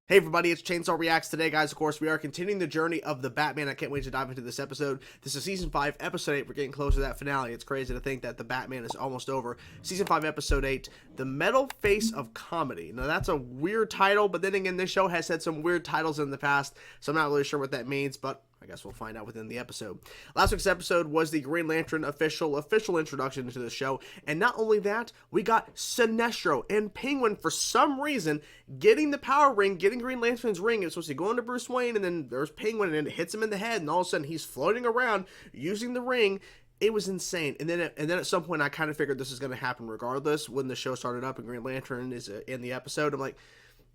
Hey everybody, it's Chainsaw Reacts. Today, guys, of course, we are continuing the journey of the Batman. I can't wait to dive into this episode. This is Season 5, Episode 8. We're getting close to that finale. It's crazy to think that the Batman is almost over. Season 5, Episode 8, The Metal Face of Comedy. Now, that's a weird title, but then again, this show has had some weird titles in the past, so I'm not really sure what that means, but I guess we'll find out within the episode. Last week's episode was the Green Lantern official introduction to the show, and not only that, we got Sinestro and Penguin for some reason getting the power ring, getting Green Lantern's ring. It was supposed to go into Bruce Wayne, and then there's Penguin, and it hits him in the head, and all of a sudden he's floating around using the ring. It was insane. And then at some point I kind of figured this is going to happen regardless. When the show started up and Green Lantern is in the episode, I'm like,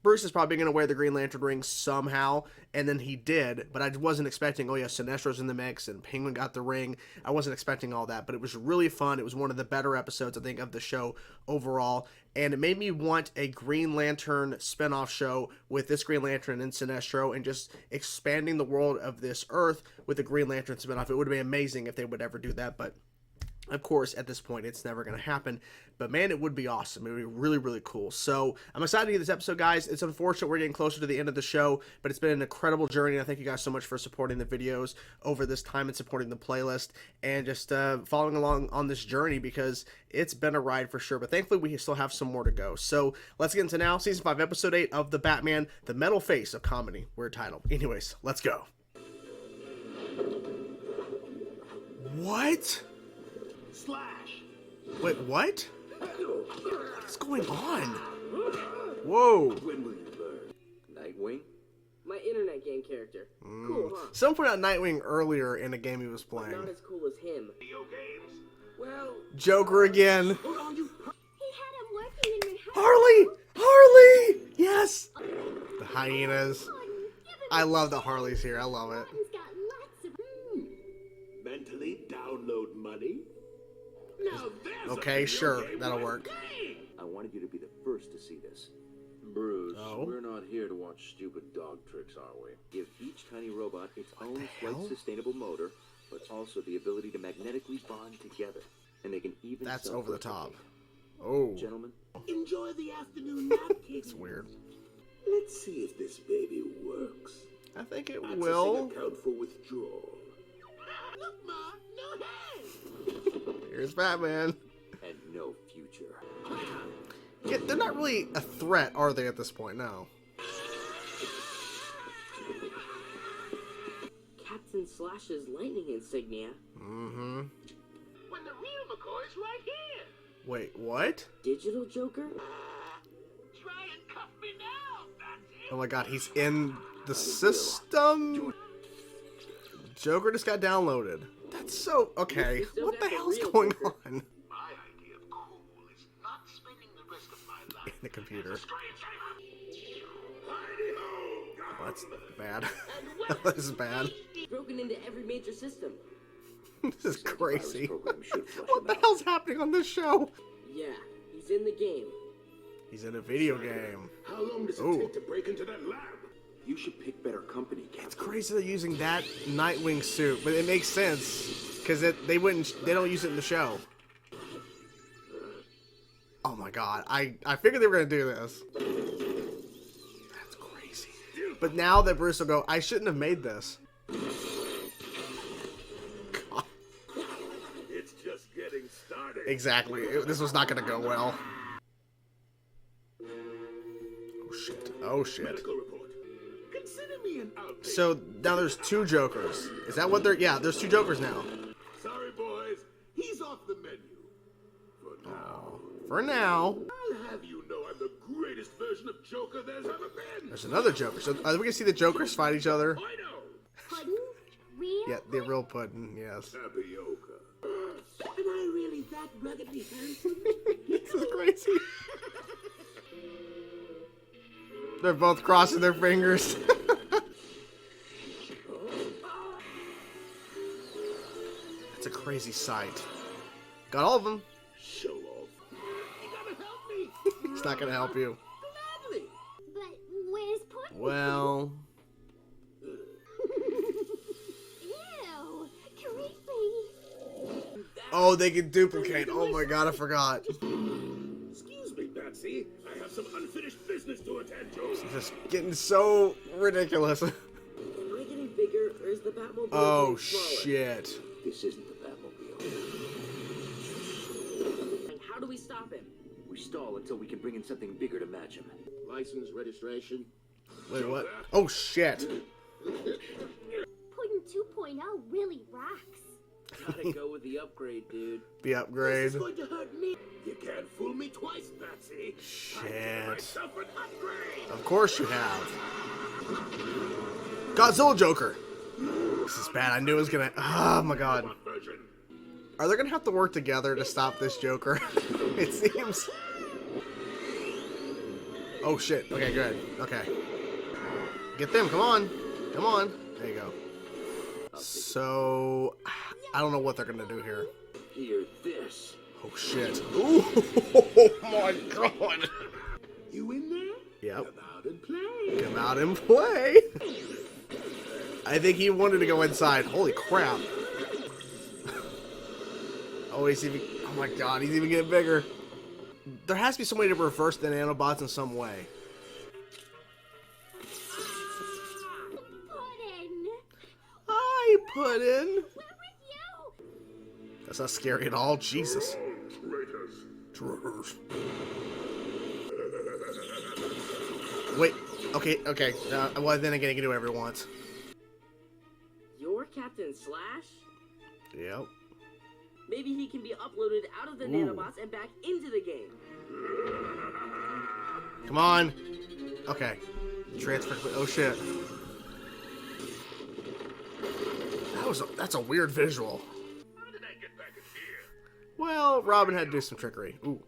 Bruce is probably going to wear the Green Lantern ring somehow, and then he did, but I wasn't expecting, oh yeah, Sinestro's in the mix, and Penguin got the ring. I wasn't expecting all that, but it was really fun. It was one of the better episodes, I think, of the show overall, and it made me want a Green Lantern spinoff show with this Green Lantern and Sinestro, and just expanding the world of this Earth with a Green Lantern spinoff. It would have been amazing if they would ever do that, but of course, at this point, it's never going to happen. But man, it would be awesome. It would be really, really cool. So I'm excited to get this episode, guys. It's unfortunate we're getting closer to the end of the show, but it's been an incredible journey. I thank you guys so much for supporting the videos over this time and supporting the playlist and just following along on this journey, because it's been a ride for sure. But thankfully, we still have some more to go. So let's get into now Season 5, Episode 8 of The Batman, The Metal Face of Comedy. Weird title. Anyways, let's go. What? Slash. Wait, what? What's going on? Whoa. When will you learn? Nightwing? My internet game character. Cool, huh? Someone put out Nightwing earlier in a game he was But playing. not as cool as him. Video games? Well, Joker again. Hold on, you. He had him working in Manhattan. Harley! Harley! Yes! The hyenas. I love that Harley's here. I love it. He's got lots of. Mentally download money? Now there's Okay, a video sure. game That'll worth work. playing. I wanted you to be the first to see this. Bruce, Oh. we're not here to watch stupid dog tricks, are we? Give each tiny robot its own the hell? quite sustainable motor, but also the ability to magnetically bond together. And they can even That's over the top. Oh. Gentlemen, Enjoy the afternoon nap, kids. It's weird. Let's see if this baby works. I think it Accessing will. account for withdrawal. Look, Ma, no hands. Here's Batman. and no future. Yeah, they're not really a threat, are they, at this point? No. Captain Slash's lightning insignia. Mm-hmm. When the real McCoy's right here. Wait, what? Digital Joker? Try and cuff me now, that's it. Oh my god, he's in the system? Joker just got downloaded. That's so... Okay, what the hell's going on? My idea of cool is not spending the rest of my life In the computer. as a screensaver. Hidey-ho, Oh, that's bad. And This is bad. Broken into every major system. This is crazy. Program should flush What him the out. hell's happening on this show? Yeah, he's in the game. He's in a video game. How long does it Ooh. take to break into that lab? You should pick better company, Captain. It's crazy they're using that Nightwing suit, but it makes sense because they don't use it in the show. Oh my god, I figured they were gonna do this. That's crazy. But now that Bruce will go, I shouldn't have made this. God. It's just getting started. Exactly. This was not gonna go well. Oh shit. Oh shit. Medical report. Consider me an outpatient. So now there's two Jokers. Is that what they're? Yeah, there's two Jokers now. Sorry, boys. He's off the menu. For now. For now. I'll have you know I'm the greatest version of Joker there's ever been. There's another Joker. So are we gonna see the Jokers fight each other? I know. Pudding? Real? Yeah, the real pudding. Yes. Tapioca. Am I really that ruggedly handsome? This is crazy. They're both crossing their fingers. That's a crazy sight. Got all of them. Show off. You gotta help me. It's not gonna help you. Gladly. But where's Pudding? Well, Ew, creepy. oh, they can duplicate. Oh my god, I forgot. Excuse me, Batman. Patsy. I have some unfinished business to attend to. Just getting so ridiculous. Am I getting bigger, or is the Batmobile Oh, getting smaller? shit. This isn't the Batmobile. And how do we stop him? We stall until we can bring in something bigger to match him. License, registration. Wait, what? Oh, shit. Puddin' 2.0 really rocks. Gotta go with the upgrade, dude. The upgrade. This is going to hurt me. You can't fool me twice, Patsy. I gave Shit. myself an upgrade. Of course you have. Godzilla Joker. This is bad. I knew it was gonna. Oh my god. What version? Are they gonna have to work together to stop this Joker? It seems. Oh shit. Okay, good. Okay. Get them. Come on. Come on. There you go. So, I don't know what they're gonna do here. Hear this. Oh shit. Ooh. Oh my god. You in there? Yep. Come out and play. Come out and play. I think he wanted to go inside. Holy crap. Oh, he's even. Oh my god, he's even getting bigger. There has to be some way to reverse the nanobots in some way. Puddin'! Hi, Puddin'. We're with you! That's not scary at all. Jesus. Traitors. Wait. Okay. Okay. Well, then again, he can do whatever he wants. You're Captain Slash? Yep. Maybe he can be uploaded out of the nanobots and back into the game. Come on. Okay. Transfer. Oh shit. That's a weird visual. How did I get back in here? Well, Robin had to do some trickery. Ooh.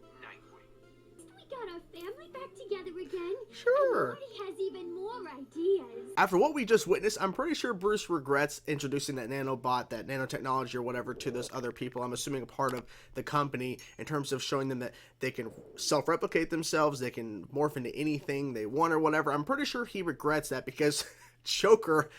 We got our family back together again. Sure. And Marty has even more ideas. After what we just witnessed, I'm pretty sure Bruce regrets introducing that nanobot, that nanotechnology or whatever to those other people. I'm assuming a part of the company in terms of showing them that they can self-replicate themselves, they can morph into anything they want or whatever. I'm pretty sure he regrets that because Joker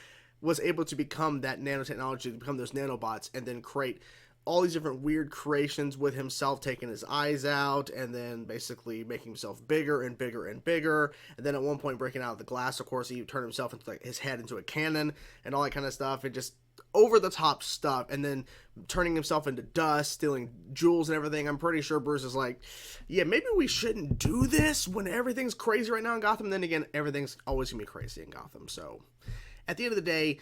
was able to become that nanotechnology, to become those nanobots, and then create all these different weird creations with himself, taking his eyes out and then basically making himself bigger and bigger and bigger. And then at one point breaking out of the glass, of course, he turned himself into like his head into a cannon and all that kind of stuff. And just over the top stuff. And then turning himself into dust, stealing jewels and everything. I'm pretty sure Bruce is like, yeah, maybe we shouldn't do this when everything's crazy right now in Gotham. And then again, everything's always gonna be crazy in Gotham. So at the end of the day,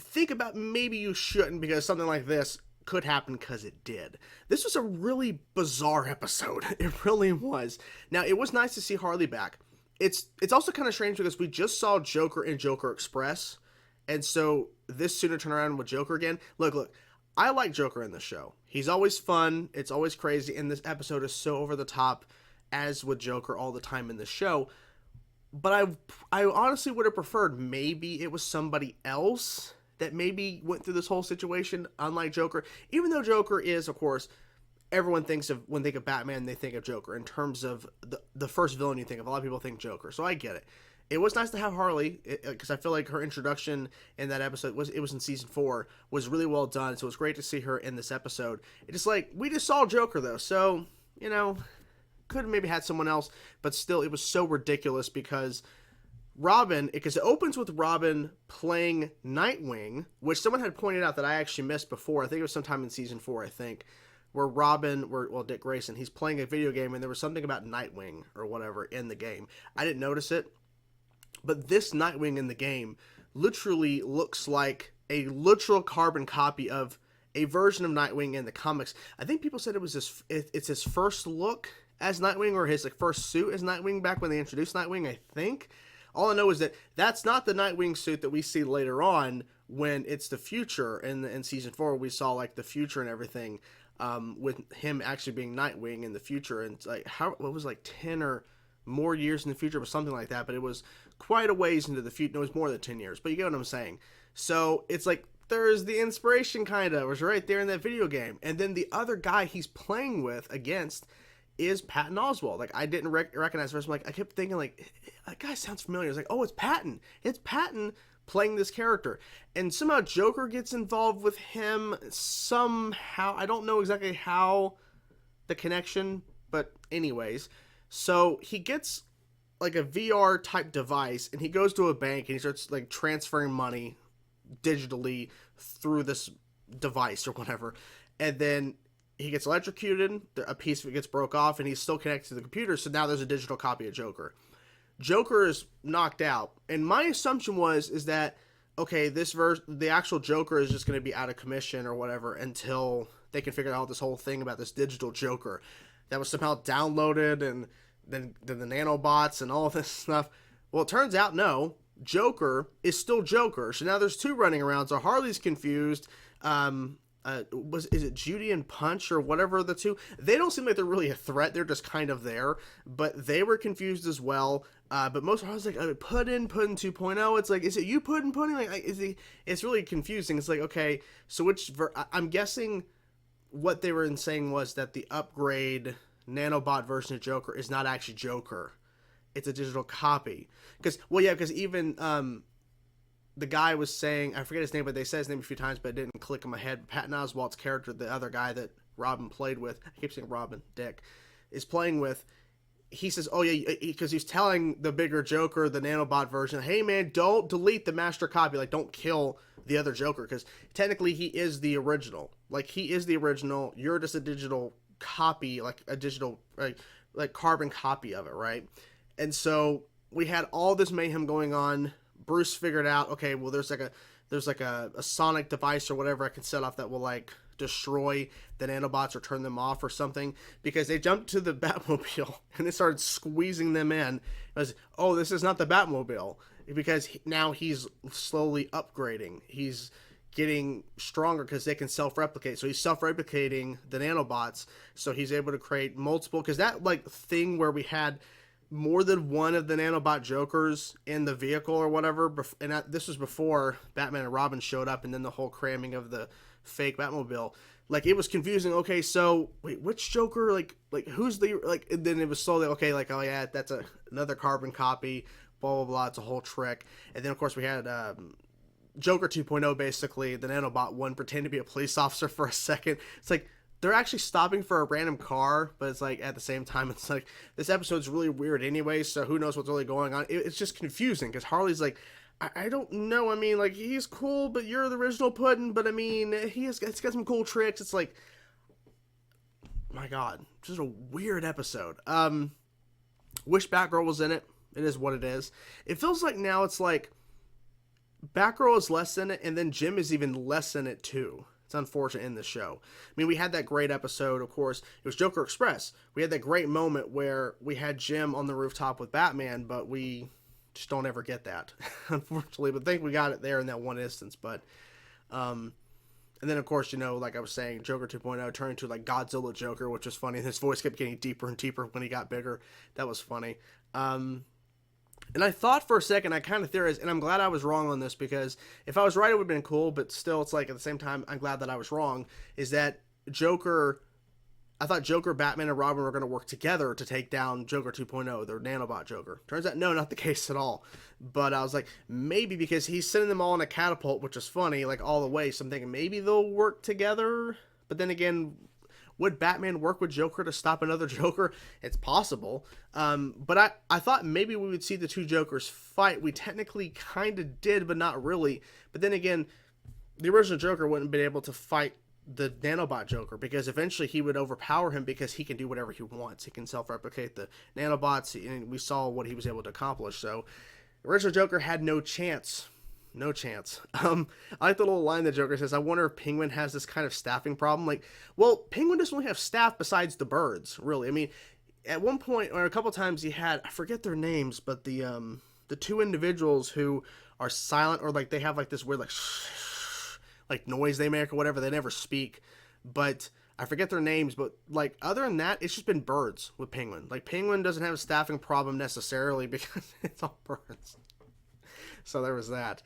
think about maybe you shouldn't, because something like this could happen, because it did. This was a really bizarre episode. It really was. Now, it was nice to see Harley back. It's also kind of strange because we just saw Joker in Joker Express, and so this sooner turn around with Joker again. Look, I like Joker in the show. He's always fun. It's always crazy, and this episode is so over the top, as with Joker all the time in the show. But I honestly would have preferred maybe it was somebody else that maybe went through this whole situation, unlike Joker. Even though Joker is, of course, everyone thinks of, when they think of Batman, they think of Joker. In terms of the first villain you think of, a lot of people think Joker. So I get it. It was nice to have Harley, because I feel like her introduction in that episode, it was in season 4, was really well done. So it was great to see her in this episode. It's just like, we just saw Joker though. So, you know, could have maybe had someone else, but still it was so ridiculous because Robin, because it opens with Robin playing Nightwing, which someone had pointed out that I actually missed before. I think it was sometime in season 4, where Dick Grayson, he's playing a video game and there was something about Nightwing or whatever in the game. I didn't notice it, but this Nightwing in the game literally looks like a literal carbon copy of a version of Nightwing in the comics. I think people said it's his first look as Nightwing, or his first suit as Nightwing back when they introduced Nightwing, I think. All I know is that that's not the Nightwing suit that we see later on when it's the future. In season 4, we saw like the future and everything, with him actually being Nightwing in the future. And it's like, what was like 10 or more years in the future, or something like that. But it was quite a ways into the future. No, it was more than 10 years, but you get what I'm saying. So it's like, there's the inspiration kind of was right there in that video game. And then the other guy he's playing against is Patton Oswalt. Like, I didn't recognize first. I'm like, I kept thinking like, that guy sounds familiar. It's like, oh, it's Patton. It's Patton playing this character. And somehow Joker gets involved with him somehow. I don't know exactly how the connection, but anyways, So he gets like a VR type device, and he goes to a bank and he starts like transferring money digitally through this device or whatever, and then he gets electrocuted, a piece of it gets broke off, and he's still connected to the computer, so now there's a digital copy of Joker. Joker is knocked out, and my assumption is that, okay, the actual Joker is just going to be out of commission or whatever until they can figure out this whole thing about this digital Joker that was somehow downloaded, and then the nanobots and all of this stuff. Well, it turns out no, Joker is still Joker. So now there's two running around. So Harley's confused. Is it Judy and Punch or whatever the two? They don't seem like they're really a threat. They're just kind of there, but they were confused as well. But most of I was like, Puddin 2.0. It's like, is it you Puddin? Like, it's really confusing. It's like, okay, so I'm guessing what they were saying was that the upgrade nanobot version of Joker is not actually Joker. It's a digital copy. Because even the guy was saying, I forget his name, but they said his name a few times, but it didn't click in my head. Patton Oswalt's character, the other guy that Robin played with, I keep saying Robin, Dick, is playing with, he says, oh yeah, because he's telling the bigger Joker, the nanobot version, hey man, don't delete the master copy, like don't kill the other Joker, because technically he is the original. Like, he is the original, you're just a digital copy, like a digital, like carbon copy of it, right? And so we had all this mayhem going on. Bruce figured out, okay, well, there's like a sonic device or whatever I can set off that will like destroy the nanobots or turn them off or something, because they jumped to the Batmobile and they started squeezing them in. I was, oh, this is not the Batmobile, because now he's slowly upgrading. He's getting stronger because they can self-replicate. So he's self-replicating the nanobots, so he's able to create multiple, because that like thing where we had more than one of the nanobot Jokers in the vehicle or whatever, and this was before Batman and Robin showed up, and then the whole cramming of the fake Batmobile, like, it was confusing. Okay, so wait, which Joker, like who's the, like, and then it was slowly, okay, like, oh yeah, that's another carbon copy, blah blah blah, it's a whole trick. And then of course we had Joker 2.0, basically the nanobot one pretending to be a police officer for a second. It's like they're actually stopping for a random car, but it's like at the same time, it's like this episode's really weird anyway, so who knows what's really going on. It's just confusing because Harley's like, I don't know, I mean, like, he's cool, but you're the original Puddin', but I mean, it's got some cool tricks. It's like, my god, just a weird episode. Wish Batgirl was in it. It is what it is. It feels like now it's like Batgirl is less in it, and then Jim is even less in it too. It's unfortunate in this show. I mean, we had that great episode, of course. It was Joker Express. We had that great moment where we had Jim on the rooftop with Batman, but we just don't ever get that, unfortunately. But I think we got it there in that one instance. But, and then, of course, you know, like I was saying, Joker 2.0 turned into, like, Godzilla Joker, which was funny. His voice kept getting deeper and deeper when he got bigger. That was funny. And I thought for a second, I kind of theorized, and I'm glad I was wrong on this, because if I was right, it would have been cool, but still, it's like, at the same time, I'm glad that I was wrong, is that I thought Joker, Batman, and Robin were going to work together to take down Joker 2.0, the nanobot Joker. Turns out, no, not the case at all. But I was like, maybe, because he's sending them all in a catapult, which is funny, like, all the way, so I'm thinking maybe they'll work together, but then again, would Batman work with Joker to stop another Joker? It's possible. But I thought maybe we would see the two Jokers fight. We technically kind of did, but not really. But then again, the original Joker wouldn't have been able to fight the nanobot Joker, because eventually he would overpower him, because he can do whatever he wants. He can self-replicate the nanobots, and we saw what he was able to accomplish. So the original Joker had no chance. No chance. I like the little line that Joker says, I wonder if Penguin has this kind of staffing problem. Like, well, Penguin doesn't really have staff besides the birds, really. I mean, at one point, or a couple times, he had, I forget their names, but the two individuals who are silent, or like they have like this weird like noise they make or whatever. They never speak, but I forget their names. But like, other than that, it's just been birds with Penguin. Like, Penguin doesn't have a staffing problem necessarily, because it's all birds. So there was that.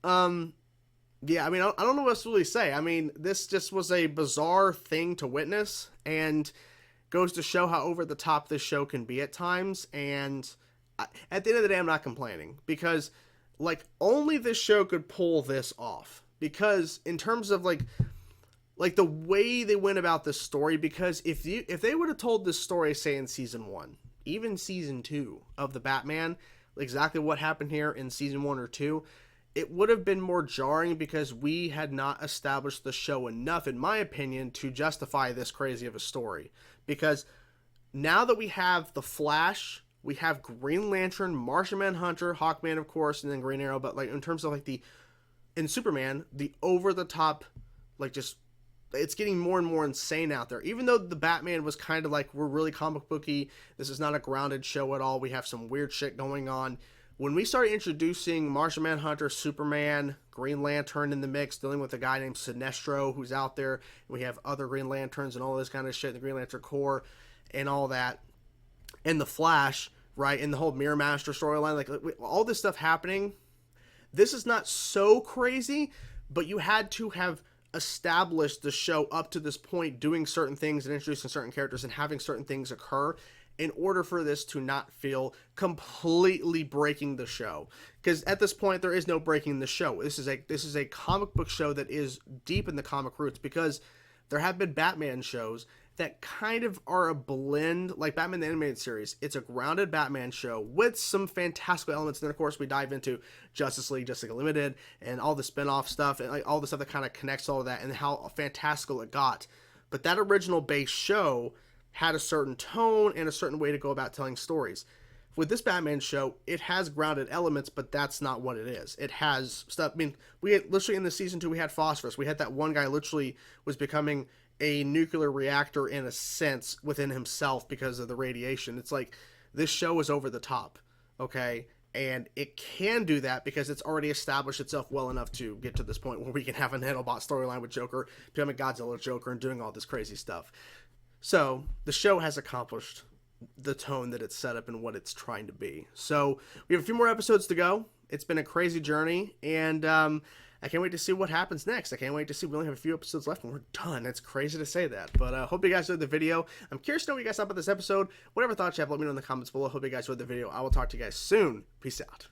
Yeah, I mean, I don't know what else to really say. I mean, this just was a bizarre thing to witness, and goes to show how over the top this show can be at times. And at the end of the day, I'm not complaining, because like, only this show could pull this off. Because in terms of like the way they went about this story, because if they would have told this story, say in season 1, even season 2 of the Batman, exactly what happened here in season 1 or 2, it would have been more jarring because we had not established the show enough, in my opinion, to justify this crazy of a story. Because now that we have the Flash, we have Green Lantern, Martian Manhunter, Hawkman, of course, and then Green Arrow, but like in terms of like in Superman, the over-the-top, like just, it's getting more and more insane out there. Even though the Batman was kind of like, we're really comic booky, this is not a grounded show at all, we have some weird shit going on. When we started introducing Martian Manhunter, Superman, Green Lantern in the mix, dealing with a guy named Sinestro who's out there, we have other Green Lanterns and all this kind of shit, the Green Lantern Corps and all that, and the Flash, right, and the whole Mirror Master storyline, like all this stuff happening, this is not so crazy, but you had to have established the show up to this point, doing certain things and introducing certain characters and having certain things occur in order for this to not feel completely breaking the show. Because at this point, there is no breaking the show. This is a comic book show that is deep in the comic roots, because there have been Batman shows that kind of are a blend, like Batman the Animated Series. It's a grounded Batman show with some fantastical elements. And then, of course, we dive into Justice League Limited, and all the spin-off stuff, and like all the stuff that kind of connects all of that, and how fantastical it got. But that original base show had a certain tone and a certain way to go about telling stories. With this Batman show, it has grounded elements, but that's not what it is. It has stuff. I mean, we had literally in the season 2, we had Phosphorus. We had that one guy literally was becoming a nuclear reactor in a sense within himself because of the radiation. It's like, this show is over the top, okay? And it can do that because it's already established itself well enough to get to this point where we can have a Nanobot storyline with Joker, becoming Godzilla Joker, and doing all this crazy stuff. So, the show has accomplished the tone that it's set up and what it's trying to be. So, we have a few more episodes to go. It's been a crazy journey, and I can't wait to see what happens next. I can't wait to see. We only have a few episodes left, and we're done. It's crazy to say that, but I hope you guys enjoyed the video. I'm curious to know what you guys thought about this episode. Whatever thoughts you have, let me know in the comments below. Hope you guys enjoyed the video. I will talk to you guys soon. Peace out.